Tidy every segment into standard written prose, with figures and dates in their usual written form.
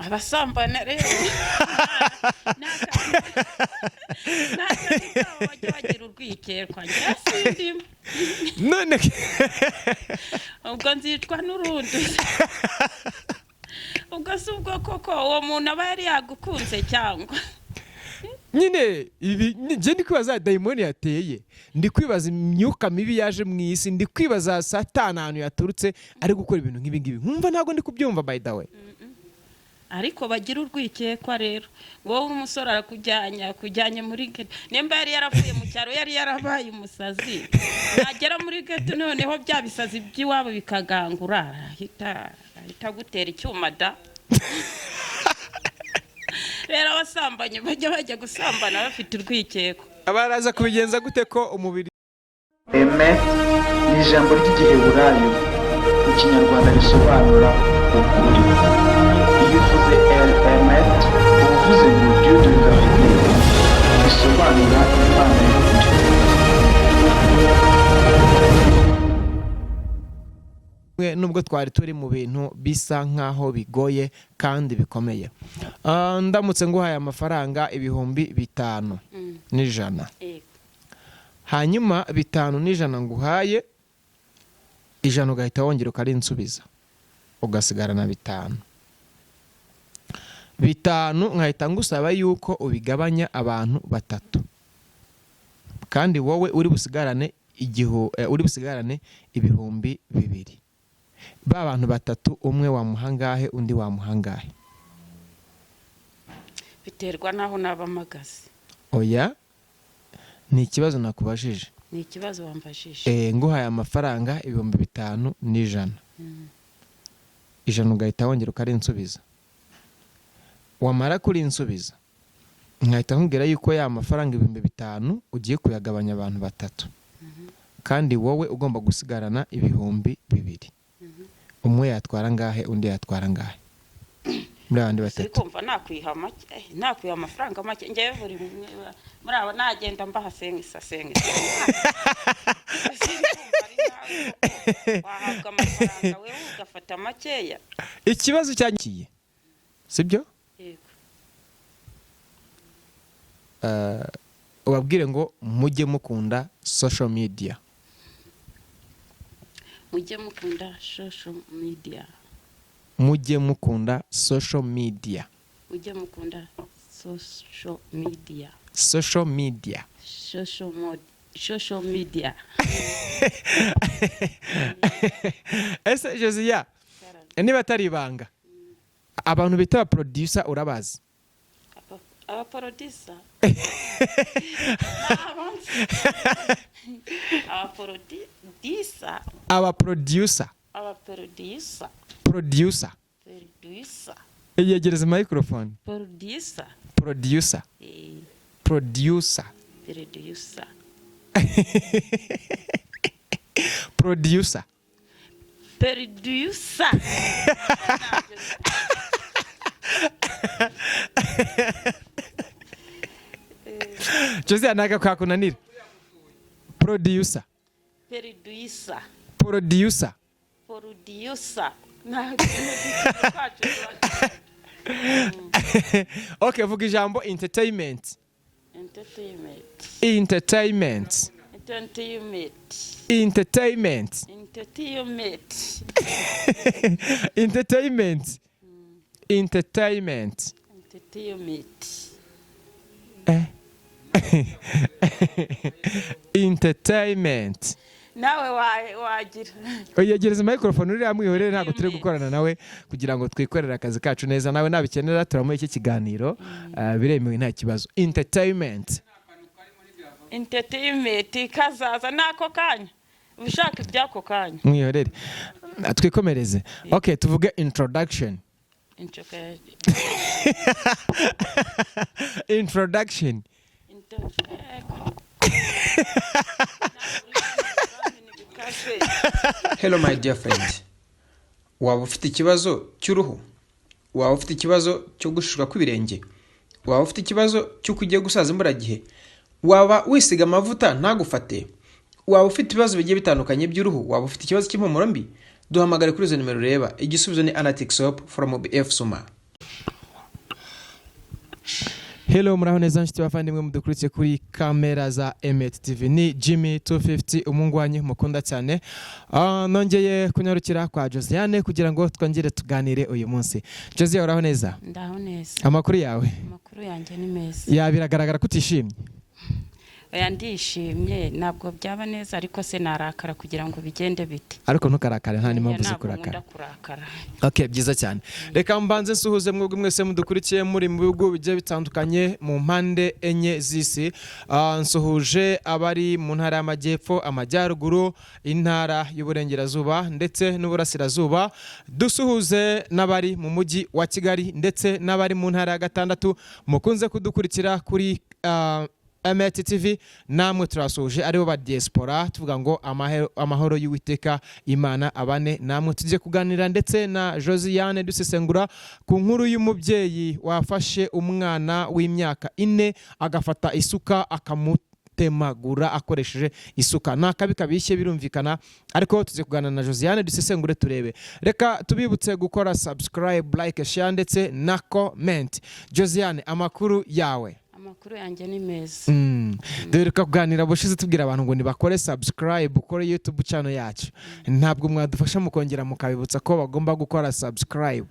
abasambana rero naka bagira urwikekwa njye none ubwo nzicwa n'urundi ubwo si ubwo koko uwo muntu aba yari yagukunze cyangwa nyine ibi nje ndi kwibaza daimoni yateye ndi kwibaza imyuka mibi yaje mu isi ndi kwibaza satani ahantu yaturutse ari gukora ibintu nk'ibi ngibi nkumva ntago ndi kubyumva by the way ariko bagira urwikekwa rero wowe umusore arakujyanye muri ghetto nimba yari yaravuye mu cyaro yari yarabaye umusazi nagera muri ghetto noneho bya bisazi by'iwabo bikagangura ahita gutera icyuma da rero abasambanye bajya gusambana bafite urwikekwa abaraza kubigenza gute ko umubiri Emet ni ijambo ry'igiheburayo mu kinyarwanda risobanura ukuri. Iyo uvuze Emet uvuze ngo Dieu de la vérité bisobanura Imana y'ukuri. nubwo twari turi mu bintu bisa nkaho bigoye kandi bikomeye ndamutse nguhaye amafaranga ibihumbi 5 n'ijana hanyuma 5 n'ijana nguhaye ijana ugahita wongera ukarinsubiza ugasigarana 5 nkahita ngusaba yuko ubigabanya abantu 3 kandi wowe uri busigarane ibihumbi 2 ba bantu 3 umwe wamuhangahe undi wamuhangahe biterwa naho nabamagaze oya ni ikibazo nakubajije ni ikibazo wambajije nguhaye amafaranga ibihumbi 5 n'ijana ijana ugahita wongera ukarinsubiza wamara kurinsubiza nkahita nkubwira yuko ya mafaranga ibihumbi 5 ugiye kuyagabanya abantu 3 kandi wowe ugomba gusigarana ibihumbi 2 umwe yatwara ngahe undi yatwara ngahe muri abandi 3 kumva nakwiha amafaranga make ngiye muri aba nagenda mbahasengisa wahabwa amafaranga wewe ugafata makeya ikibazo cyanyikiye sibyo yego ubabwire ngo mujye mukunda social media mujye mukunda social media mujye mukunda social media mujye mukunda social media social media social media ese Josia niba atari ibanga abantu bita producer urabazi aba producer producer yegereza microphone producer Josia naga kwakunanira producer okay vuga ijambo entertainment entertainment nawe wagira oyegereza microphone uri amwihorere ntago turi gukorana nawe kugira ngo twikorere akazi kacu neza nawe nabikenera turamuye iki kiganiro biremewe nta kibazo entertainment kazaza nako kanya ushaka ibyako kanya mwihorere twikomereze okay tuvuge introduction Hello my dear friend. Waba ufite ikibazo cy'uruhu? Waba ufite ikibazo cyo gushishwa kw'ibirenge? Waba ufite ikibazo cyo kugiye gusaza imburagihe? Waba wisiga amavuta ntagufate? Waba ufite ibibazo bigiye bitandukanye by'uruhu? Waba ufite ikibazo cy'impumuro mbi? Duhamagare kuri izo nimero reba. Igisubizo ni Anatic Soap from BF Suma. Hello muraho neza nshuti bavandimwe mudukurikiye kuri kamera za Emet TV, ni Jimmy 250 umungwanyi mukunda cyane. Nongeye kunyarukira kwa Josiane kugira ngo twongere tuganire uyu munsi. Josie, uraho neza? Ndaho neza. Amakuru yawe? Amakuru yanjye ni meza. Ya, biragaragara ko utishimye. Oya, ndishimye, ntabwo byaba neza ariko se narakara kugira ngo bigende bite. Ariko ntukarakare, nta n'impamvu zo kurakara. Okay, byiza cyane. Reka mbanze nsuhuze mwebwe mwese mudukurikiye muri mu bihugu bigiye bitandukanye mu mpande enye z'isi. Nsuhuje abari mu ntara y'Amajyepfo, Amajyaruguru, intara y'Uburengerazuba ndetse n'Uburasirazuba. Dusuhuze n'abari mu mujyi wa Kigali ndetse n'abari mu ntara ya Gatandatu mukunze kudukurikira kuri Emet TV. Namwe turasuje aribo ba diaspora, tuvuga ngo amahoro y'Uwiteka Imana abane namwe. Tujye kuganira ndetse na Josiane dusesengura ku nkuru y'umubyeyi wafashe umwana w'imyaka 4 agafata isuka akamutemagura akoresheje isuka. Nakabi kabishye birumvikana, ariko tujye kuganira na Josiane dusesengure turebe. Reka tubibutse gukora subscribe, like, share ndetse na comment. Josiane, amakuru yawe? Amakuru yanjye ni meza. Duheruka kuganira bushize tubwira abantu ngo nibakore subscribe, ukore YouTube channel yacu. Ntabwo mwadufasha mukongera mukabibutsa ko bagomba gukora subscribe.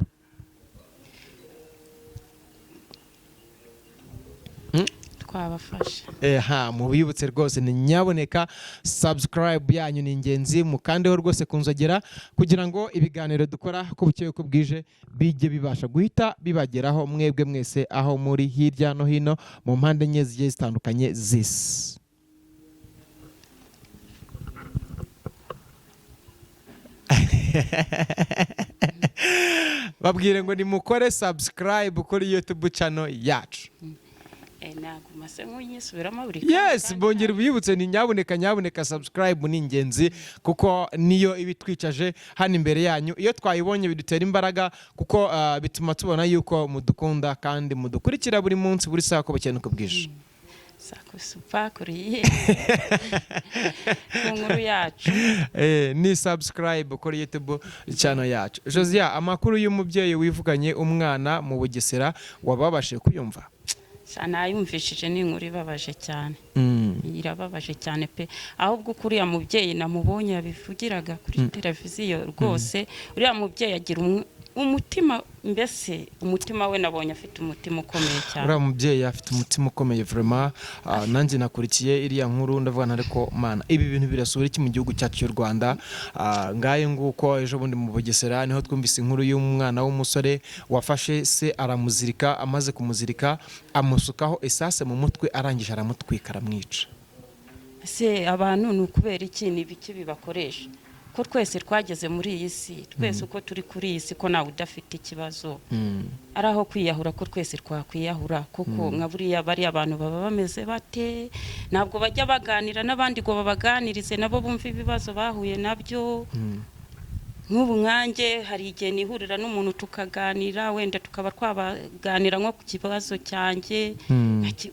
Twabafasha. Mubibutse rwose, ni nyaboneka subscribe yanyu ni ingenzi, mukandeho rwose kunzogera kugira ngo ibiganiro dukora ko bukeye ko bwije bijye bibasha guhita bibageraho mwebwe mwese aho muri hirya no hino mu mpande enye zigiye zitandukanye z'isi. Babwire ngo nimukore subscribe kuri YouTube channel yacu. Yes, bongera biyibutse, ni nyaboneka subscribe ni ingenzi kuko niyo ibitwicaje hano imbere yanyu. Iyo twayibonye bidutera imbaraga kuko bituma tubona yuko mudukunda kandi mudukurikira buri munsi buri saa ko bukene uko bwije. Sakusupa kuri nkuru yacu. Ni subscribe kuri YouTube channel yacu. Josie, amakuru y'umubyeyi wivuganye umwana mu Bugesera wababashe kuyumva? Sana yumvishije ni inkuru ibabaje cyane. Irababaje cyane pe. Ahubwo kuriya mubyeyi namubonye yabivugiraga kuri televiziyo rwose. Uriya mubyeyi agira umutima, mbese umutima we nabonye afite umutima ukomeye cyane. Uriya mubyeyi afite umutima ukomeye vraiment. Nanjye nakurikiye iriya nkuru ndavuga nariko mana, ibi bintu birasura iki mu gihugu cyacu cy'u Rwanda? Ngaye nguko ejo bundi mu Bugesera niho twumvise inkuru y'umwana w'umusore wafashe se aramuzirika, amaze kumuzirika amusukaho esase mu mutwe, arangije aramutwika aramwica. Se abantu n'ukubera iki nibiki bibakoresha? Ko twese twageze muri iyi si, twese uko turi kuri iyi si, ko nawe udafite ikibazo araho kwiyahura, ko twese twakwiyahura kuko nka buriya bari abantu baba bameze bate, ntabwo bajya baganira n'abandi ngo babaganirize nabo bumva ibibazo bahuye nabyo. Nk'ubu nkanjye hari igihe nihurira n'umuntu tukaganira, wenda tukaba twabaganira nko ku kibazo cyanjye,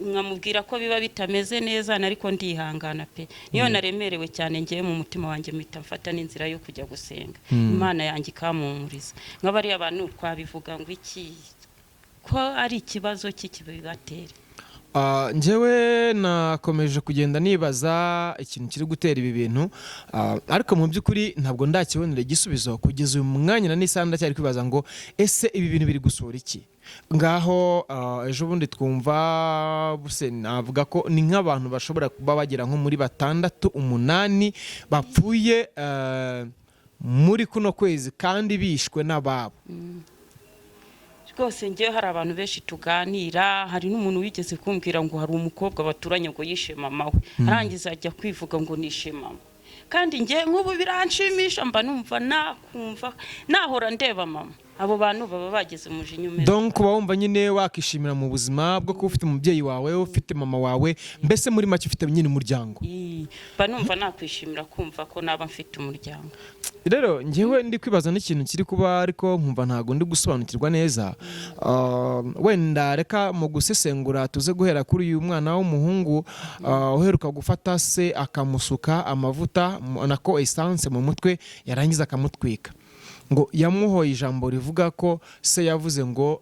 nkamubwira ko biba bitameze neza ariko ndihangana pe. Niyo naremerewe cyane ngiye mu mutima wanjye mpita mfata n'inzira yo kujya gusenga, Imana yanjye ikamumpuriza. Nk'abari abantu twabivuga ngo iki ko ari ikibazo cy'ikibibatera. Njyewe nakomeje kugenda nibaza ikintu kiri gutera ibi bintu, ariko mu by'ukuri ntabwo ndakibonera igisubizo kugeza uyu mwanya. Na n'isanda cyari kwibaza ngo ese ibi bintu biri gusura iki? Ngaho ejo bundi twumva buse navuga ko ni nk'abantu bashobora kuba bagera nko muri 6-8 bapfuye muri kuno kwezi kandi bishwe n'ababo. Rwose ngiye hari abantu benshi tuganira, hari n'umuntu wigeze kumbwira ngo hari umukobwa baturanye ngo yishe mama we, arangiza ajya kwivuga ngo nishe mama. Kandi ngiye nk'ubu biranshimisha, mba numva nakumva nahora ndeba mama. Abo bantu baba bageze umujinya umeze. Donc wumva nyine wakishimira mu buzima bwo kuba ufite umubyeyi wawe, ufite mama wawe, mbese muri make ufite nyine umuryango. Mba numva nakwishimira kumva ko naba mfite umuryango. Rero ngewe ndi kwibaza n'ikintu kiri kuba, ariko nkumva ntago ndi gusobanukirwa neza. Wenda reka mu gusesengura tuze guhera kuri uyu mwana w'umuhungu uheruka gufata se akamusuka amavuta nako essence mu mutwe yarangiza akamutwika. ngo yamuhoye ijambo rivuga ko se yavuze ngo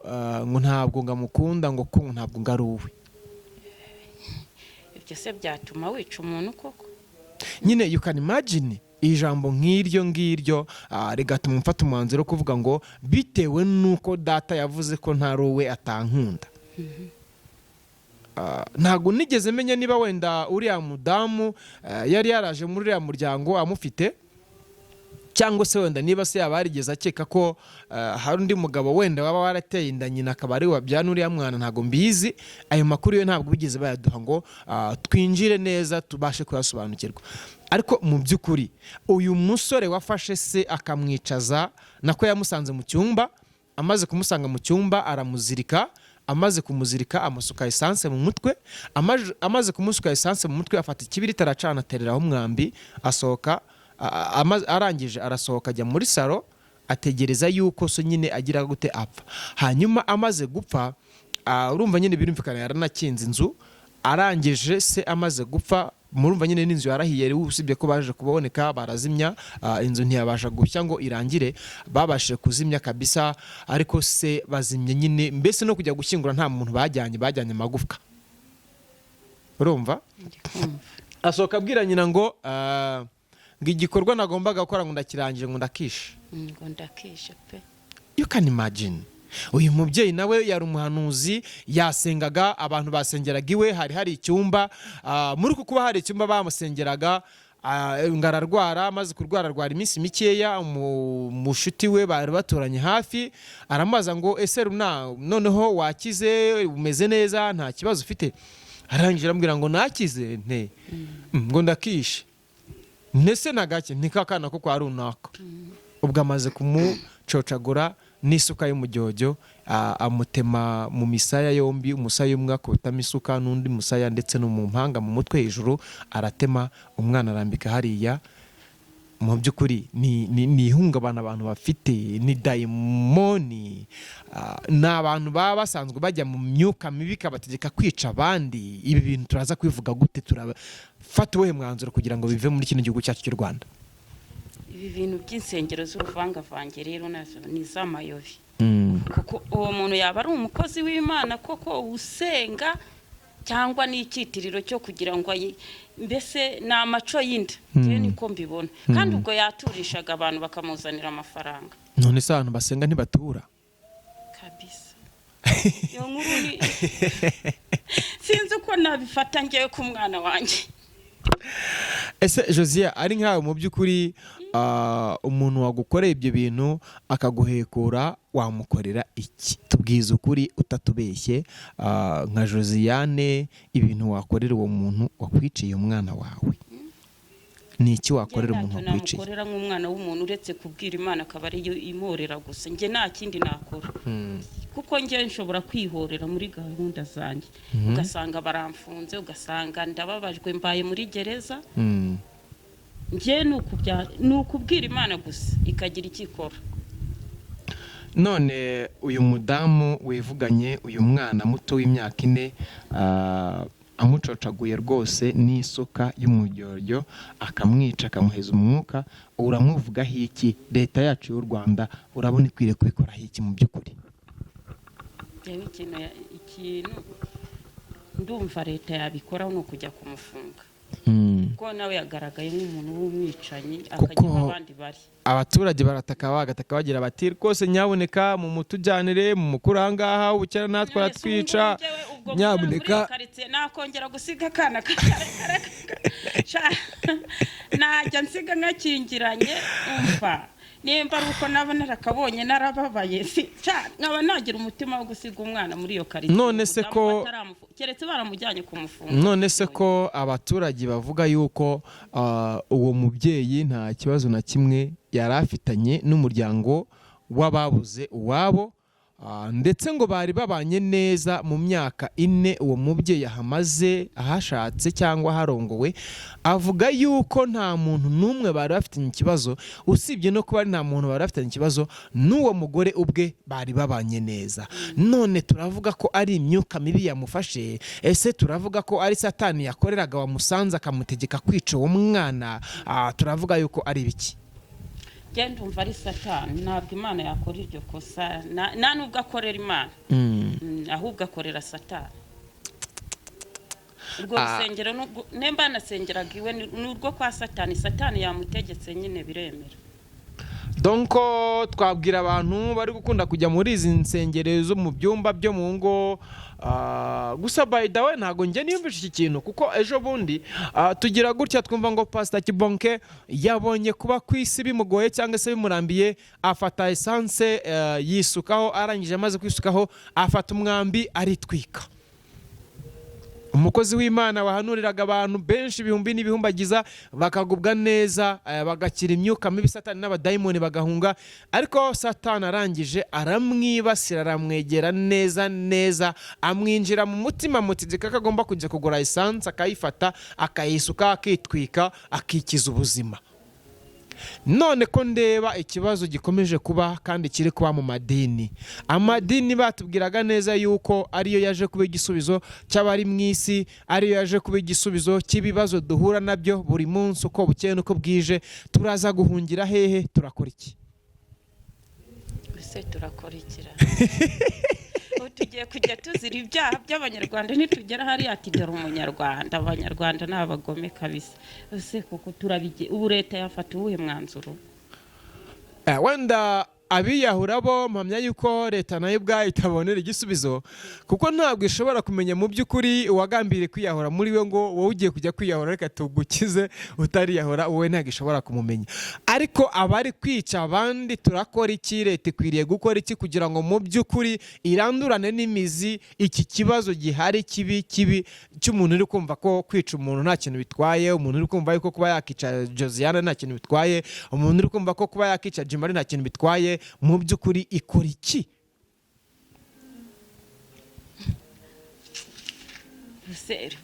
ntabwo ngamukunda ngo ko ntabwo ngari uwe. ibyo se byatuma wica umuntu koko? Nyine you can imagine ijambo nk'iryo ngiryo rigatuma mfata umwanzuro kuvuga ngo bitewe nuko data yavuze ko ntari uwe atankunda. Ntabwo nigeze menya niba wenda uriya mudamu yari yaraje muri uriya muryango amufite, cyangwa se wenda niba se yaba yarigeze akeka ko hari undi mugabo wenda waba warateye inda nyina akaba ari wabyana uriya mwana. Ntabwo mbizi, ayo makuru yo ntabwo bigeze bayaduha ngo twinjire neza tubashe kuyasobanukirwa. Ariko mu by'ukuri uyu musore wafashe se akamwicaza, nako yamusanze mu cyumba, amaze kumusanga mu cyumba aramuzirika, amaze kumuzirika amusuka esanse mu mutwe, amaze kumusuka esanse mu mutwe afata ikibiriti aracana atereraho umwambi, asohoka. Arangije arasohoka ajya muri salo ategereza yuko so nyine agira gute apfa. Hanyuma amaze gupfa, urumva nyine birumvikana yaranakinze inzu. Arangije se amaze gupfa, murumva nyine n'inzu yarahiye, usibye ko baje kuboneka barazimya, inzu ntiyabasha gushya ngo irangire, babashije kuzimya kabisa. Ariko se bazimye nyine, mbese no kujya gushyingura nta muntu bajyanye amagufwa. Urumva asohoka abwira nyina ngo igikorwa nagombaga gukora ngo ndakirangije ngo ndakishe. ngo ndakishe pe. You can imagine. Uyu mubyeyi nawe yari umuhanuzi, yasengaga, abantu basengeraga iwe, hari icyumba, muri uku kuba hari icyumba bamusengeraga, ngo ararwara. Amaze kurwara iminsi mikeya, umushuti we bari baturanye hafi aramubaza ngo ese noneho wakize, umeze neza, nta kibazo ufite? Arangije arambwira ngo nakize nte, ngo ndakishe. Nese nagake ntikakana ko kwa runaka. Ubwo amaze kumucocagura n'isuka y'umujyojyo, amutema mu misaya yombi, umusaya umwe akubitamo isuka n'undi musaya ndetse no mu mpanga mu mutwe hejuru aratema, umwana arambika hariya. Mu by'ukuri ni ihungabana abantu bafite, ni dayimoni. Ni abantu baba basanzwe bajya mu myuka mibi ikabategeka kwica abandi. Ibi bintu turaza kubivuga gute? Turafata uwuhe mwanzuro kugira ngo bive muri kino gihugu cyacu cy'u Rwanda? Ibi bintu by'insengero z'ubuvangavange rero nazo ni iz'amayobi. Kuko uwo muntu yaba ari umukozi w'Imana koko usenga, cyangwa n'icyitiriro cyo kugira ngo mbese ni amaco y'inda. Njyewe niko mbibona. Kandi ubwo yaturishaga abantu bakamuzanira amafaranga. None se abantu basenga ntibatura kabisa? Yo nkuru ni sinzi uko nabifata ngewe ku mwana wanjye. Ese Josiya, ari nkawe mu by'ukuri umuntu wagukoreye ibyo bintu akaguhekura, wamukorera iki? Tubwize ukuri utatubeshye, nka Josiane, ibintu wakorera uwo muntu wakwiciye umwana wawe ni iki wakorera umuntu wakwiciye? Namukorera nk'umwana w'umuntu uretse kubwira Imana akaba ari yo imorera gusa. Nge nta kindi nakora. Kuko nge nshobora kwihorera muri gahunda zanjye, ugasanga baramfunze, ugasanga ndababajwe mbaye muri gereza. Nge ni ukubwira Imana gusa ikagira icyo ikora. None uyu mudamu wivuganye uyu mwana muto w'imyaka 4, amucocaguye rwose n'isuka y'umujyojyo, akamwica akamuheza umwuka, uramuvugaho iki? Leta yacu y'u Rwanda urabona ikwiriye kubikoraho iki mu by'ukuri? Yewe ikintu ndumva leta yabikoraho ni ukujya kumufunga. Kuko nawe yagaragaye nk'umuntu w'umwicanyi, akajya abandi bari. Abaturage barataka bagira bati rwose nyaboneka mu mutujyanire mu mukuru ahangaha, ubukera natwe aratwica, nyaboneka nakongera gusiga akana najya nsiga nkakingiranye. Umva nimba ari uko naba narakabonye narababaye, nkaba nagira umutima wo gusiga umwana muri iyo karitsiye. None se ko keretse baramujyanye kumufunga. None se ko abaturage bavuga yuko uwo mubyeyi nta kibazo na kimwe yari afitanye n'umuryango w'ababuze uwabo, ndetse ngo bari babanye neza mu myaka 4 uwo mubyeyi ahamaze ahashatse cyangwa harongowe, avuga yuko nta muntu n'umwe bari bafitanye ikibazo, usibye no kuba nta muntu bari bafitanye ikibazo n'uwo mugore ubwe bari babanye neza. None turavuga ko ari imyuka mibi yamufashe? Ese turavuga ko ari Satani yakoreraga wamusanze akamutegeka kwica uwo mwana? Turavuga yuko ari biki? genda umva ari satani, ntabwo imana yakora iryo kosa, nta nubwo akorera imana, ahubwo akorera satani. Urwo rusengero nemba nasengeraga iwe ni urwo kwa satani, satani yamutegetse nyine biremera. Donc twabwira abantu bari gukunda kujya muri izi nsengero zo mu byumba byo mu ngo, gusa by the way ntago njye niyumvisha iki kintu, kuko ejo bundi tugira gutya twumva ngo Pastor Kibonke yabonye kuba ku isi bimugoye cyangwa se bimurambiye, afata essence yisukaho, arangije amaze kwisukaho afata umwambi aritwika. Umukozi w'Imana wahanuriraga abantu benshi ibihumbi n'ibihumbagiza bakagubwa neza, bagakira imyuka mibi, satani n'abadayimoni bagahunga, ariko satani arangije aramwibasira, aramwegera neza, amwinjira mu mutima mutigeka ko agomba kujya kugura essence, akayifata akayisuka, akitwika, akikiza ubuzima. None ko ndeba ikibazo gikomeje kuba kandi kiri kuba mu madini. Amadini batubwiraga neza yuko ariyo yaje kuba igisubizo cy'abari mu isi, ariyo yaje kuba igisubizo cy'ibibazo duhura nabyo buri munsi uko bukeye nuko bwije. Turaza guhungira hehe? Turakora iki? Ese turakora ikira? Tugiye kujya tuzira ibyaha by'abanyarwanda, nitugera hari ati dore umunyarwanda, abanyarwanda ni abagome kabisa. Ese kuko turabige ubu leta yafata uwuhe mwanzuro? Wenda abiyahura bo mpamya yuko leta nayo ubwayo itabonera igisubizo, kuko ntabwo ishobora kumenya mu by'ukuri uwagambiriye kwiyahura muri we ngo wowe ugiye kujya kwiyahura reka tugukize utariyahura, wowe ntabwo ishobora kumumenya. Ariko abari kwica abandi turakora iki? Leta ikwiriye gukora iki kugira ngo mu by'ukuri irandurane n'imizi iki kibazo gihari kibi cy'umuntu uri kumva ko kwica umuntu nta kintu bitwaye, umuntu uri kumva yuko kuba yakica Josiane nta kintu bitwaye, umuntu uri kumva ko kuba yakica Jimari nta kintu bitwaye. Mu by'ukuri ikora iki?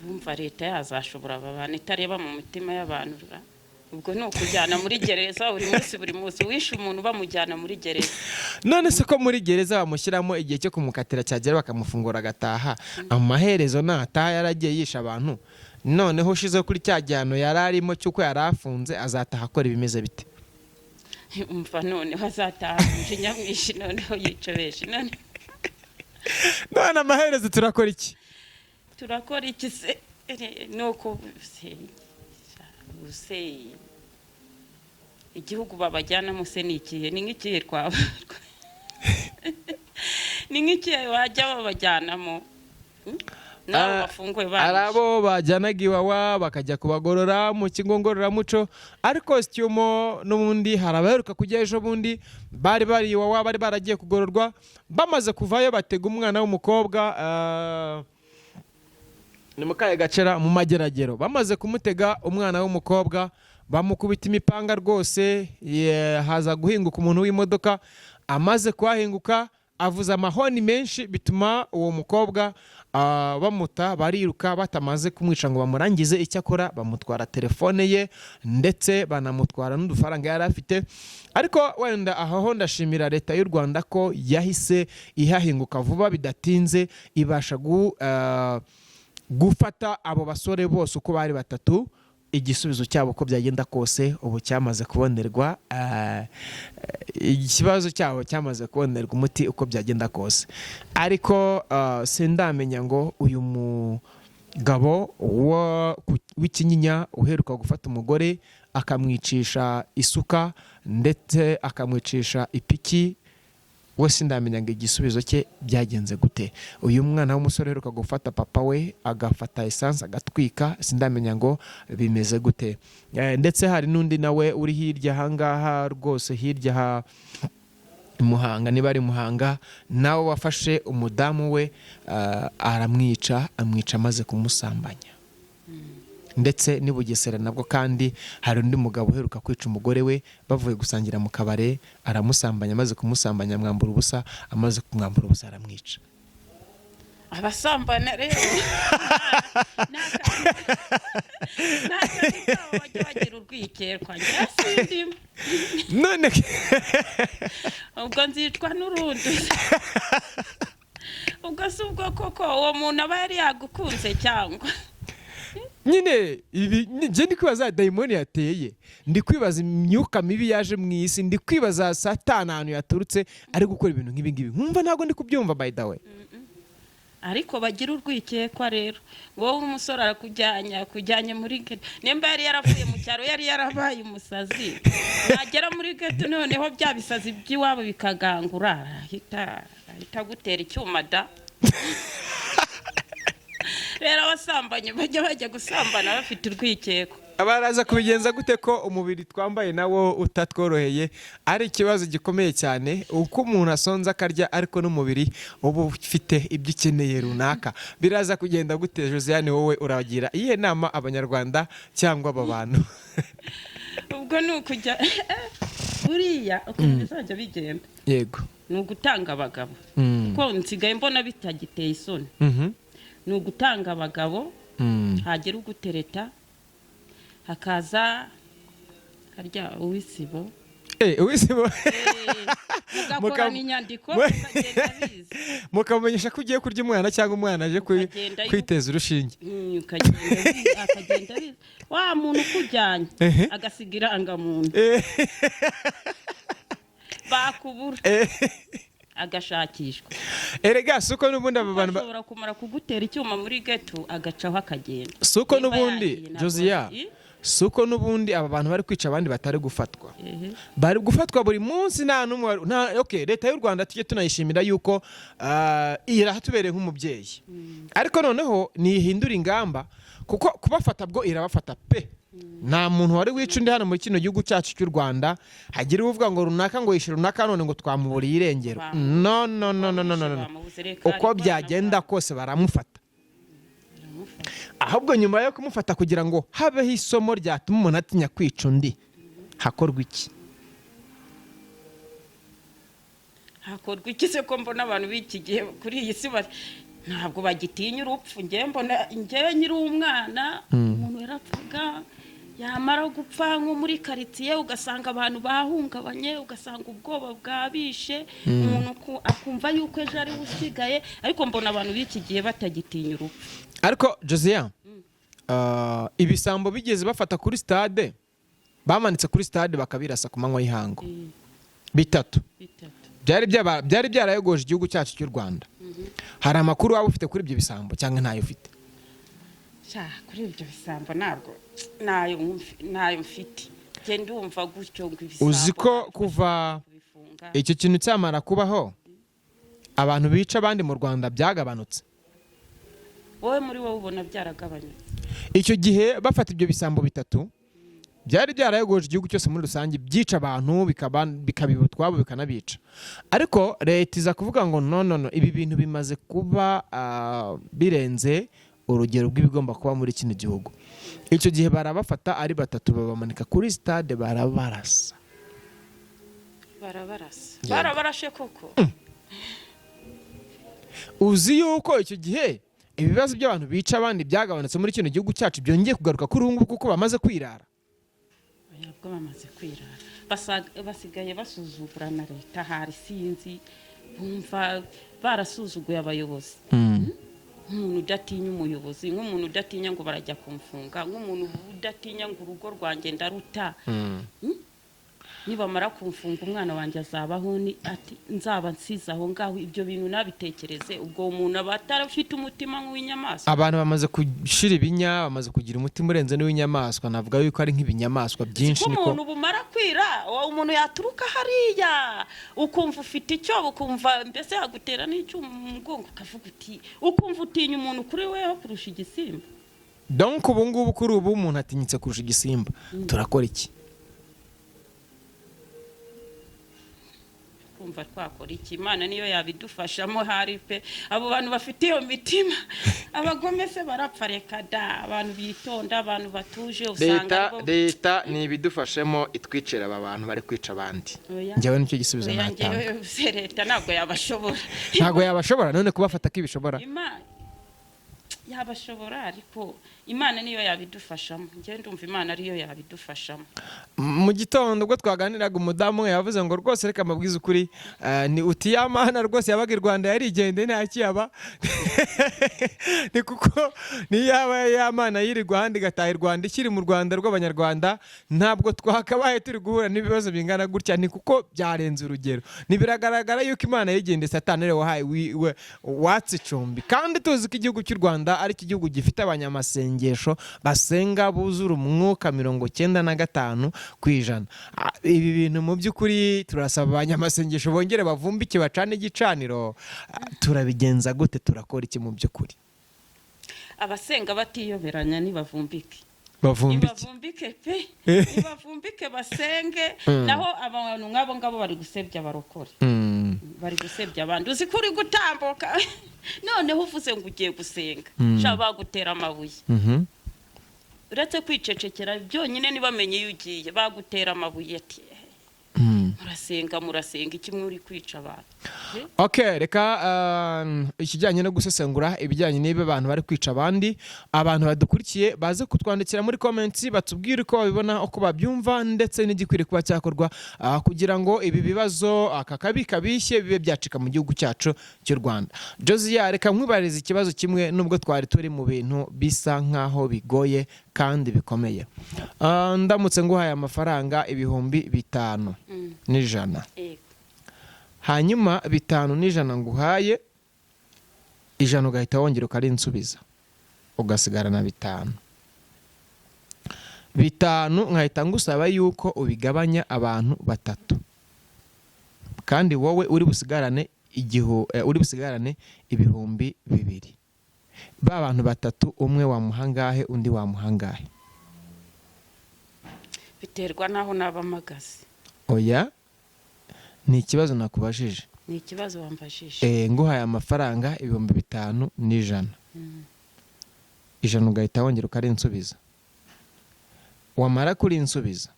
Bumva leta yazashobora abantu itareba mu mitima y'abantu. Ubwo ni ukujyana muri gereza buri munsi wishe umuntu bamujyana muri gereza. None se ko muri gereza bamushyiramo igihe cyo kumukatira cyagera bakamufungura agataha, amaherezo nataha yaragiye yisha abantu, noneho ushize kuri cya gihano yari arimo cy'uko yari afunze azataha akora ibimeze bite? Umva none bazataha nyamwishi noneho yicobeshe none amaherezo turakora iki? Turakora iki se? Nuko igihugu babajyana muse nikihe? Ni nk'ikihe twaba ni nk'ikihe wajya babajyanamo? Arabo bajyanaga Iwawa bakajya kubagorora mu kigo ngororamuco, ariko Sityomo n'ubundi harabaheruka kujya ejo bundi bari Iwawa bari baragiye kugororwa, bamaze kuvayo batega umwana w'umukobwa ni Mukaye Gacera mu Mageragero. Bamaze kumutega umwana w'umukobwa bamukubita imipanga rwose, haza guhinguka umuntu w'imodoka, amaze kuhahinguka avuza amahoni menshi bituma uwo mukobwa bamuta, bariruka batamaze kumwica ngo bamurangize. Icyakora bamutwara telefone ye ndetse banamutwara n'udufaranga yari afite. Ariko wenda aho ndashimira leta y'u Rwanda ko yahise ihahinguka vuba bidatinze, ibasha gufata abo basore bose uko bari batatu. Igisubizo cyabo ko byagenda kose ubu cyamaze kubonerwa, ikibazo cyabo cyamaze kubonerwa umuti uko byagenda kose. Ariko sindamenya ngo uyu mugabo w'ikinyinya uheruka gufata umugore akamwicisha isuka ndetse akamwicisha ipiki, we sindamenya ngo igisubizo cye byagenze gute. Uyu mwana w'umusore uheruka gufata papa we agafata essence agatwika, sindamenya ngo bimeze gute. Ndetse hari n'undi nawe uri hirya ahangaha rwose, hirya ha Muhanga, niba ari Muhanga, nawe wafashe umudamu we amwica amaze kumusambanya. Ndetse ni Bugesera nabwo kandi hari undi mugabo uheruka kwica umugore we bavuye gusangira mu kabare, aramusambanya, amaze kumusambanya amwambura ubusa, amaze kumwambura ubusa aramwica. Abasambana rero bajya bagira urwikekwa sindimo, none ubwo nzicwa n'urundi. Ubwo si ubwo koko uwo muntu aba yari yagukunze cyangwa nyine njye ndi kwibaza dayimoni yateye, ndi kwibaza imyuka mibi yaje mu isi, ndi kwibaza satani ahantu yaturutse ari gukora ibintu nk'ibi ngibi, nkumva ntabwo ndi kubyumva by the way. ariko bagira urwikekwa rero, wowe umusore akujyanye muri geto, nimba yari yaravuye mu cyaro yari yarabaye umusazi, yagera muri geto noneho bya bisazi by'iwabo bikagangura, ahita gutera icyuma da. Rero abasambanye bajya gusambana bafite urwikekwa. Abaraza kubigenza gute ko umubiri twambaye nawo utatworoheye ari ikibazo gikomeye cyane, uko umuntu asonza akarya ariko n'umubiri uba ufite ibyo ukeneye runaka, biraza kugenda gute? Josiane, wowe uragira iyihe nama abanyarwanda cyangwa aba bantu? Ubwo ni ukujya buriya ukuntu bizajya bigenda, yego, ni ugutanga abagabo, kuko nsigaye mbona bitagiteye isoni. Ni ugutanga abagabo, hagera ugutereta, hakaza harya uwisibo, uwisibo mugakorana inyandiko mukamenyesha ko ugiye kurya umwana cyangwa umwana aje kwiteza urushinge, akagenda wa muntu ukujyanye agasiga irangamuntu, bakubura agashakishwa. Erega suko n'ubundi aba bantu bashobora kumara kugutera icyuma muri geto agacaho akagenda. Suko n'ubundi Josia, suko n'ubundi aba bantu bari kwica abandi batari gufatwa, bari gufatwa buri munsi. Nta numwe okay, leta y'u Rwanda tujye tunayishimira yuko irahatubereye nk'umubyeyi, ariko noneho nihindura ingamba, kuko kubafata bwo irabafata pe. Nta muntu wari wica undi hano muri kino gihugu cyacu cy'u Rwanda hagira uvuga ngo runaka ngo yishyura runaka none ngo twamuburiye irengero. No, uko byagenda kose baramufata, ahubwo nyuma yo kumufata kugira ngo habeho isomo ryatuma umuntu atinya kwica undi, hakorwa iki? Hakorwa iki se ko mbona abantu b'iki gihe kuri iyi si ntabwo bagitinya urupfu? Njyewe nyiri umwana umuntu yarapfaga, yamara gupfa nko muri karitsiye ugasanga abantu bahungabanye, ugasanga ubwoba bwabishe, umuntu akumva yuko ejo ari usigaye, ariko mbona abantu b'iki gihe batagitinya urupfu. Ariko Josia, ibisambo bigeze bafata kuri stade, bamanitse kuri stade bakabirasa ku manywa y'ihangu, bitatu byari byarayogoje igihugu cyacu cy'u Rwanda. Hari amakuru waba ufite kuri ibyo bisambo cyangwa ntayo ufite? Kuri ibyo bisambo ntabwo nayo mfite, genda umva gutyo ngo ibisambo. Uzi ko kuva icyo kintu cyamara kubaho abantu bica abandi mu Rwanda byagabanutse? Wowe muri wowe ubona byaragabanyutse? Icyo gihe bafata ibyo bisambo bitatu byari byarayogoje igihugu cyose muri rusange, byica abantu bikabiba utwabo bikanabica, ariko leta iza kuvuga ngo no, ibi bintu bimaze kuba birenze urugero rw'ibigomba kuba muri kino gihugu. Icyo gihe barabafata ari batatu, babamanika kuri stade, barabarasa. Barabarashe koko? Uzi yuko icyo gihe ibibazo by'abantu bica abandi byagabanutse muri kino gihugu cyacu, byongeye kugaruka kuri ubu ngubu kuko bamaze kwirara. Yabwo bamaze kwirara, basigaye basuzugura na leta, hari sinzi bumva barasuzuguye abayobozi. Nk'umuntu udatinya umuyobozi, nk'umuntu udatinya ngo barajya kumfunga, nk'umuntu udatinya ngo urugo rwanjye ndaruta. Nibamara kumfunga umwana wanjye azabaho ati nzaba nsize aho ngaho. Ibyo bintu nabitekereze, ubwo umuntu aba atarafite umutima nk'uw'inyamaswa. Abantu bamaze gushira ibinya, bamaze kugira umutima urenze n'uw'inyamaswa, navuga yuko ari nk'ibinyamaswa byinshi. Niko umuntu bumara kwira, umuntu yaturuka hariya ukumva ufite icyo, ukumva mbese yagutera n'icyuma mu mugongo, ukavuga uti ukumva utinya umuntu kuri weho kurusha igisimba. Donc ubu ngubu kuri ubu umuntu atinyitse kurusha igisimba, turakora iki? Kumva twakora iki? Imana niyo yabidufashamo. Hari pe abo bantu bafite iyo mitima, abagome se barapfa. Reka da, abantu bitonda, abantu batuje, usanga leta ni ibidufashemo itwicira aba bantu bari kwica abandi. Njyewe nicyo gisubizo natanga. Leta ntabwo yabashobora. Ntabwo yabashobora, none kubafata ko ibishobora. yabashobora ariko Imana niyo yabidufashamo njye ndumva Imana ariyo yabidufashamo. Mu gitondo ubwo twaganiraga umudamu we yavuze ngo rwose reka mabwiza ukuri ni utiyamana rwose yabaga i Rwanda yarigende nta kiyaba ni kuko ni yaba yamana yiri Rwanda igataha i Rwanda ikiri mu Rwanda rw'abanyarwanda ntabwo twakabaye turi guhura n'ibibazo bingana gutya ni kuko byarenze urugero nibiragaragara yuko Imana yigende Satani rero wahaye watse icumbi kandi tuzi ko igihugu cy'u Rwanda ari igihugu gifite abanyamasengesho basenga buzura umwuka 95%. Ibi bintu mu by'ukuri turasaba abanyamasengesho bongere bavumbike bacane igicaniro turabigenza gute turakora iki mu by'ukuri abasenga batiyoberanya nibavumbike bavumbike pe nibavumbike basenge naho abantu nk'abo ngabo bari gusebya barokore bari gusebya abandi uzi kuri gutambuka noneho uvuze ngo ugiye gusenga shaba gutera amabuye uretse kwicecekera byonyine nibamenye iyo ugiye bagutera amabuye ati murasenga iki muri kwica abantu. Okay, reka ikijyanye no gusesengura ibijyanye n'ibe abantu bari kwica abandi abantu badukurikiye baze kutwandikira muri comments batubwire uko babibona uko babyumva ndetse n'igikwiriye kuba cyakorwa kugira ngo ibi bibazo akakabi kabishye bibe byacika mu gihugu cyacu cy'u Rwanda. Josia reka nkwibariza ikibazo kimwe nubwo twari turi mu bintu bisa nkaho bigoye kandi bikomeye. Ndamutse nguhaye amafaranga 500 n'ijana hanyuma 5 n'ijana nguhaye 100 ugahita wongera ukarinsubiza ugasigarana 5 nkahita ngusaba yuko ubigabanya abantu 3 kandi wowe uri busigarane 2,000 ba bantu 3 umwe wamuhangahe undi wamuhangahe biterwa naho nabamagaze. Oya ni ikibazo nakubajije. Ni ikibazo wambajije. Nguhaye amafaranga 5,000 n'ijana. 100 ugahita wongera ukarinsubiza. Wamara kurinsubiza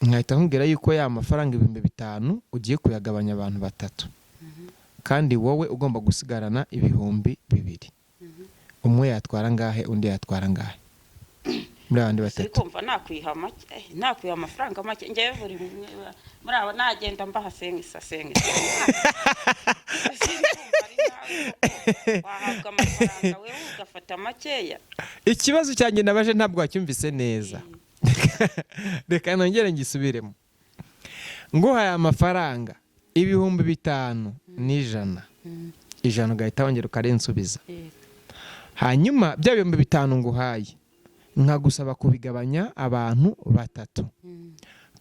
nkahita nkubwira yuko ya mafaranga 5,000 ugiye kuyagabanya abantu 3. Kandi wowe ugomba gusigarana 2,000. Umwe yatwara ngahe undi yatwara ngahe muri abandi 3. Kumva nakwiha amafaranga make ngewe buri muri abo nagenda mbahasenga wahabwa amafaranga wewe ugafata makeya. Ikibazo cyanjye nabaje ntabwo wacyumvise neza. Reka nongere ngisubiremo. Nguhaye amafaranga 5,000 n'ijana. 100 ugahita wongera ukarinsubiza. Hanyuma bya 5,000 nguhaye nkagusaba kubigabanya abantu 3.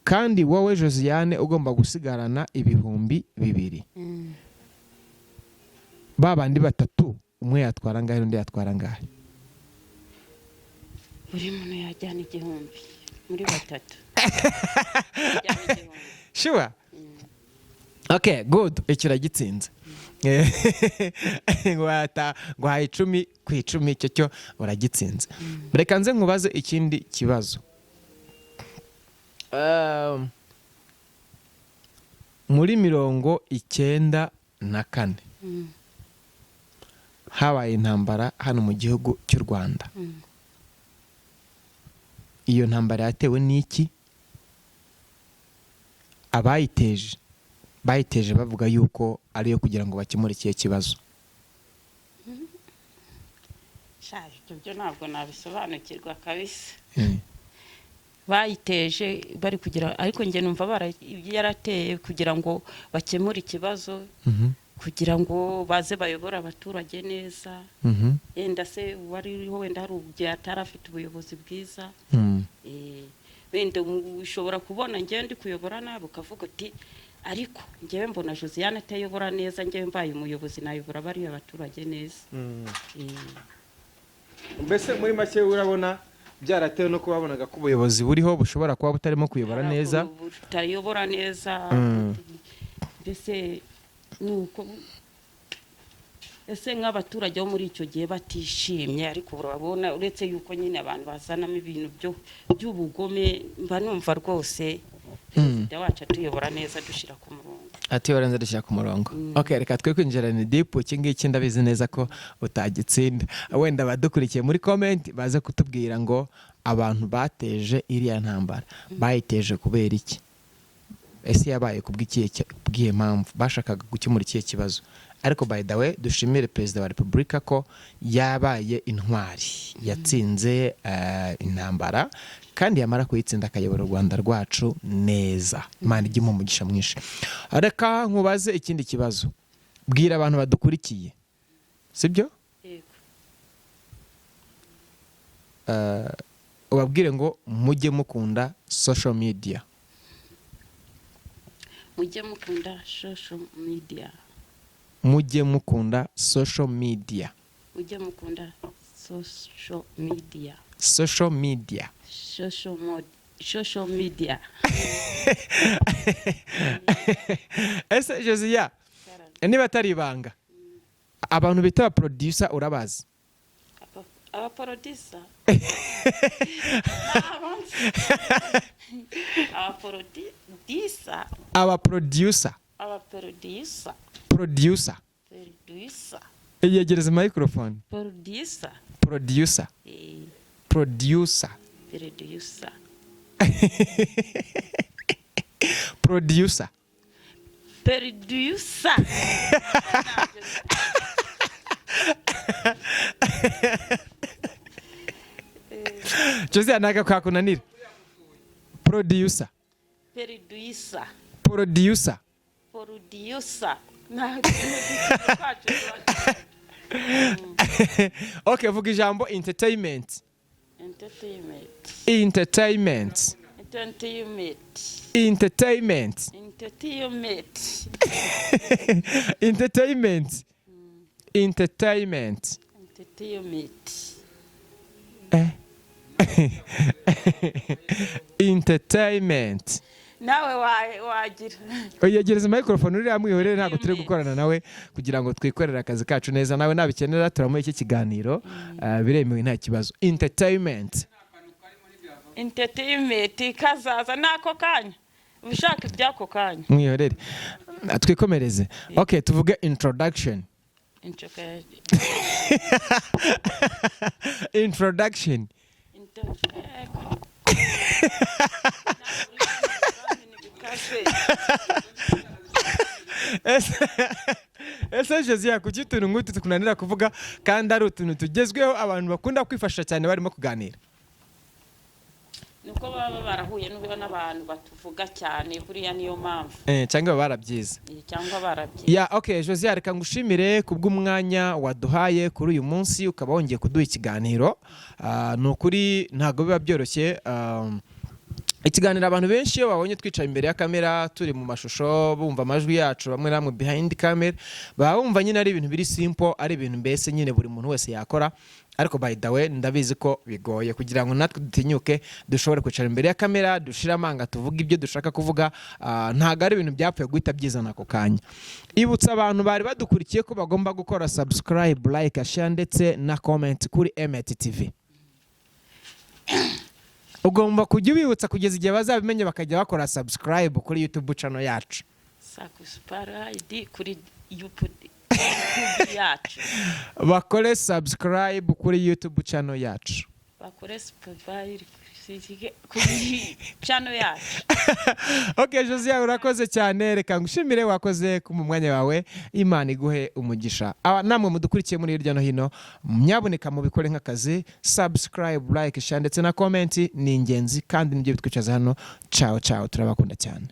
Kandi wowe Josiane ugomba gusigarana 2,000. Babandi 3 umwe yatwara ngahe undi yatwara ngahe? Buri muntu yajyana 1,000 muri 3. Sure. Okay, good. Icyo gitsinze. Ngwata ngwaye 10 ku 10 cyo uragitsinze. Reka nze nkubaze ikindi kibazo. Muri 94 habaye intambara hano mu gihugu cy'u Rwanda. Iyo ntambara yatewe n'iki? Bayiteje bavuga yuko ariyo kugira ngo bakemure ikihe kibazo. Ibyo ntabwo nabisobanukirwa kabisa. Bayiteje bari kugira ariko nge numva yarateye kugira ngo bakemure ikibazo kugira ngo baze bayobora abaturage neza. Yenda se wariho wenda hari ugiye atarafite ubuyobozi bwiza. Wenda ushobora kubona nge ndi kuyobora nabo ukavuga uti ariko ngewe mbona Josiane atayobora neza ngewe mbaye umuyobozi nayobora bari abaturage neza. Mbese muri make urabona byaratewe no kubabonaga ko ubuyobozi buriho bushobora kuba butarimo kuyobora neza. Butayobora neza. Mbese nuko ese nk'abaturage bo muri icyo gihe batishimye ariko urabona uretse yuko nyine abantu bazanamo ibintu by'ubugome mba numva rwose perezida wacu atuyobora neza dushira ku murongo. ati warenze dushyira ku murongo. Okay, reka twe kwinjirana deep, iki ngiki ndabizi neza ko utagitsinda. Wenda badukurikiye muri comment baze kutubwira ngo abantu bateje iriya ntambara bayiteje kubera iki, ese yabaye kubw'ikihe mpamvu, bashakaga gukemura ikihe kibazo. Ariko by the way dushimire Perezida wa Repubulika ko yabaye intwari, yatsinze intambara kandi yamara kuyitsinda akayobora u Rwanda rwacu neza. Imana ijye mu mugisha mwinshi. Reka nkubaze ikindi kibazo, bwira abantu badukurikiye, sibyo? Yego. Ubabwire ngo mujye mukunda social media. Mujye mukunda social media. Mujye mukunda social media. Mujye mukunda social media. Social media. Social media. Ese Josiya, niba atari ibanga, abantu bita producer urabazi? Aba producer. Aba producer. Producer. Yegereza microphone. Producer. Producer. Producer. Producer. Producer. Producer. Josiya naga kwakunanira. Producer. Producer. Producer. Producer. Okay, vuga ijambo entertainment. Entertainment. Entertainment. Entertainment. Entertainment. Entertainment. Entertainment. Entertainment. Entertainment. Entertainment. Nawe wagira. Oyegereza microphone uri amwihorere, ntago turi gukorana nawe kugira ngo twikorere akazi kacu neza. Nawe nabikenera turamuye iki kiganiro biremewe nta kibazo. Entertainment. Entertainment kazaza nako kanya. Ushaka ibyako kanya. Mwihorere. Twikomereze. Okay, tuvuge introduction. Introduction. Ese Josiya, kuki utuntu nk'utu tukunanira kuvuga kandi ari utuntu tugezweho abantu bakunda kwifasha cyane barimo kuganira? Nuko baba barahuye n'abantu batuvuga cyane, buriya niyo mpamvu. Cyangwa barabyiza. Cyangwa barabyiza. Ya, okay Josiya, reka ngushimire kubw'umwanya waduhaye kuri uyu munsi, ukaba wongeye kuduha ikiganiro. Nukuri ntago biba byoroshye. Ikiganiro abantu benshi iyo babonye twicaye imbere ya kamera turi mu mashusho bumva amajwi yacu bamwe namwe behind camera, bumva nyine ari ibintu biri simple, ari ibintu mbese nyine buri muntu wese yakora. Ariko by the way ndabizi ko bigoye kugira ngo natwe dutinyuke dushobore kwicara imbere ya kamera dushira amanga tuvuga ibyo dushaka kuvuga. Ntago ari ibintu byapfuye guhita byizana ako kanya. Ibutsa abantu bari badukurikiye ko bagomba gukora subscribe, like, share ndetse na comment kuri Emet TV. Ugomba kujya ubibutsa kugeza igihe bazabimenye bakajya bakora subscribe kuri YouTube channel yacu. Subscribe kuri YouTube yacu. Bakore subscribe kuri YouTube channel yacu. Bakore subscribe kuri channel yacu. Okay Josiya, urakoze cyane, reka ngushimire wakoze ku mwanya wawe. Imana iguhe umugisha. Namwe mudukurikiye muri hirya no hino, myaboneka mu bikore nk'akazi. Subscribe, like, share ndetse na comment ni ingenzi kandi nibyo bitwicaza hano. Ciao ciao, turabakunda cyane.